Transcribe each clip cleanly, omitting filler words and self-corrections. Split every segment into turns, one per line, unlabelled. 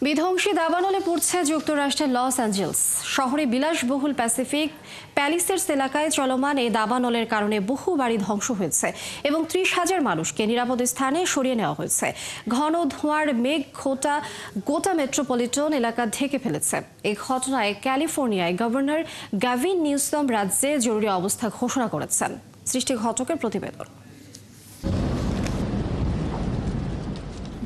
বিধ্বংসী দাবানলে পড়ছে যুক্তরাষ্ট্রের লস অ্যাঞ্জেলস শহরে বিলাসবহুল প্যাসিফিক প্যালিসেডস এলাকায় চলমান এই দাবানলের কারণে বহু বাড়ি ধ্বংস হয়েছে এবং ৩০,০০০ মানুষকে নিরাপদ স্থানে সরিয়ে নেওয়া হয়েছে। ঘন ধোঁয়ার মেঘ গোটা মেট্রোপলিটন এলাকা ঢেকে ফেলেছে। এই ঘটনায় ক্যালিফোর্নিয়ায় গভর্নর গ্যাভিন নিউসম রাজ্যে জরুরি অবস্থা ঘোষণা করেছেন। সৃষ্টি ঘটকের প্রতিবেদন।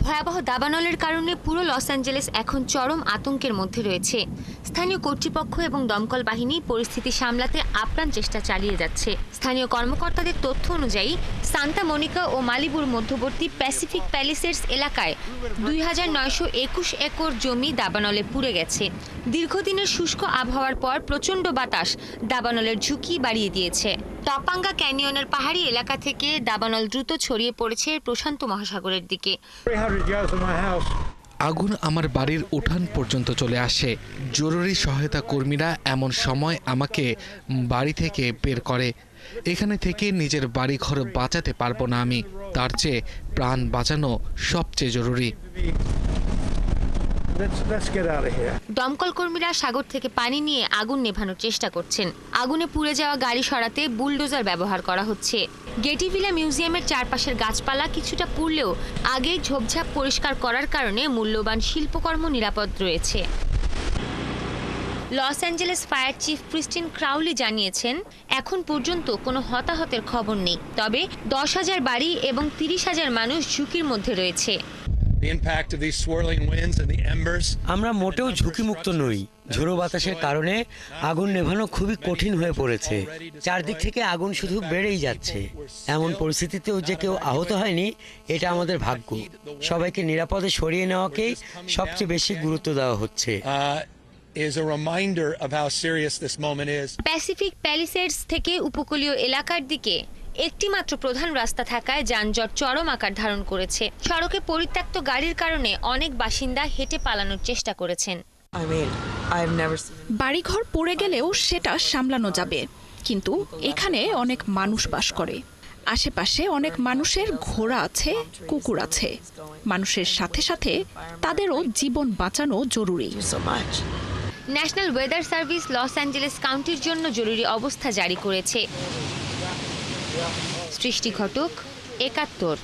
ভয়াবহ দাবানলের কারণে পুরো লস অ্যাঞ্জেলেস এখন চরম আতঙ্কের মধ্যে রয়েছে। স্থানীয় কর্তৃপক্ষ এবং দমকল বাহিনী পরিস্থিতি সামলাতে আপ্রাণ চেষ্টা চালিয়ে যাচ্ছে। স্থানীয় কর্মকর্তাদের তথ্য অনুযায়ী সান্তা মনিকা ও মালিবুর মধ্যবর্তী প্যাসিফিক প্যালিসেডস এলাকায় ২,৯২১ একর জমি দাবানলে পুড়ে গেছে। দীর্ঘদিনের শুষ্ক আবহাওয়ার পর প্রচণ্ড বাতাস দাবানলের ঝুঁকি বাড়িয়ে দিয়েছে। টপাঙ্গা ক্যানিয়নের পাহাড়ি এলাকা থেকে দাবানল দ্রুত ছড়িয়ে পড়েছে প্রশান্ত মহাসাগরের দিকে।
আগুন আমার বাড়ির উঠান পর্যন্ত চলে আসে। জরুরি সহায়তা কর্মীরা এমন সময় আমাকে বাড়ি থেকে বের করে। এখানে থেকে নিজের বাড়ি ঘর বাঁচাতে পারবো না আমি, তার চেয়ে প্রাণ বাঁচানো সবচেয়ে জরুরি।
দমকল কর্মীরা সাগর থেকে পানি নিয়ে আগুন নেভানোর চেষ্টা করছেন। আগুনে পুড়ে যাওয়া গাড়ি সরাতে বুলডোজার ব্যবহার করা হচ্ছে। গেটিভিলা মিউজিয়ামের চারপাশের গাছপালা কিছুটা পুড়লেও আগেই ঝোপঝাপ পরিষ্কার করার কারণে মূল্যবান শিল্পকর্ম নিরাপদ রয়েছে। Los Angeles fire chief Christine Crawley জানিয়েছেন, এখন পর্যন্ত কোনো হতাহতের খবর নেই, তবে 10,000 বাড়ি এবং 30,000 মানুষ ঝুঁকির মধ্যে রয়েছে।
আমরা মোটেও ঝুঁকিমুক্ত নই। ঝোড়ো বাতাসের কারণে আগুন নেভানো খুবই কঠিন হয়ে পড়েছে। চারদিক থেকে আগুন শুধু বেড়েই যাচ্ছে। এমন পরিস্থিতিতেও যে কেউ আহত হয়নি, এটা আমাদের ভাগ্য। সবাইকে নিরাপদে সরিয়ে নেওয়াকেই সবচেয়ে বেশি গুরুত্ব দেওয়া হচ্ছে।
প্যাসিফিক প্যালিসেডস থেকে উপকূলীয় এলাকার দিকে একটি মাত্র প্রধান রাস্তা থাকায় যানজট চরম আকার ধারণ করেছে। সড়কে পরিত্যক্ত গাড়ির কারণে অনেক বাসিন্দা হেঁটে পালানোর চেষ্টা করেছেন।
বাড়িঘর পড়ে গেলেও সেটা সামলানো যাবে, কিন্তু এখানে অনেক মানুষ বাস করে। আশেপাশে অনেক মানুষের ঘোড়া আছে, কুকুর আছে। মানুষের সাথে সাথে তাদেরও জীবন বাঁচানো জরুরি।
National weather service Los Angeles কাউন্টির জন্য জরুরি অবস্থা জারি করেছে। সৃষ্টি ঘটক, ৭১।